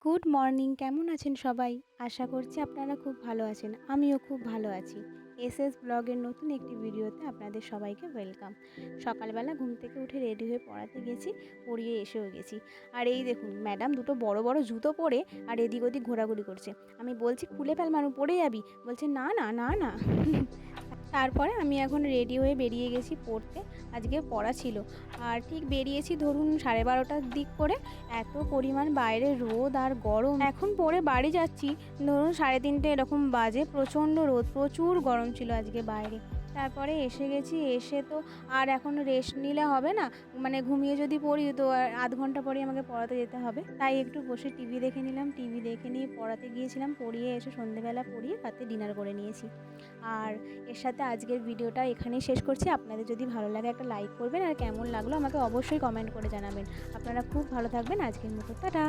Good morning, কেমন আছেন সবাই? আশা করছি আপনারা খুব ভালো আছেন। আমিও খুব ভালো আছি। এসএস ব্লগের নতুন একটি ভিডিওতে আপনাদের সবাইকে ওয়েলকাম। সকালবেলা ঘুম থেকে উঠে রেডি হয়ে পড়াতে গেছি, পড়িয়ে এসেও গেছি। আর এই দেখুন ম্যাডাম দুটো বড় বড় জুতো পরে আর এদিক ওদিক ঘোরাঘুরি করছে। আমি বলছি খুলে ফেল মানু, পড়ে যাবি। বলছে না না না না। তারপরে আমি এখন রেডি হয়ে বেরিয়ে গেছি পড়তে। আজকে পড়া ছিল। আর ঠিক বেরিয়েছি ধরুন 12:30টার দিক করে। এত পরিমাণ বাইরে রোদ আর গরম। এখন পড়ে বাড়ি যাচ্ছি ধরুন 3:30 এরকম বাজে। প্রচণ্ড রোদ, প্রচুর গরম ছিল আজকে বাইরে। তারপরে এসে গেছি, এসে তো আর এখন রেস্ট নিলে হবে না, মানে ঘুমিয়ে যদি পড়ি তো আর আধ ঘন্টা পরেই আমাকে পড়াতে যেতে হবে। তাই একটু বসে টিভি দেখে নিলাম, টিভি দেখে নিয়ে পড়াতে গিয়েছিলাম, পড়িয়ে এসে সন্ধেবেলা পড়িয়ে রাতে ডিনার করে নিয়েছি। আর এর সাথে আজকের ভিডিওটা এখানেই শেষ করছি। আপনাদের যদি ভালো লাগে একটা লাইক করবেন, আর কেমন লাগলো আমাকে অবশ্যই কমেন্ট করে জানাবেন। আপনারা খুব ভালো থাকবেন। আজকের মতো টাটা।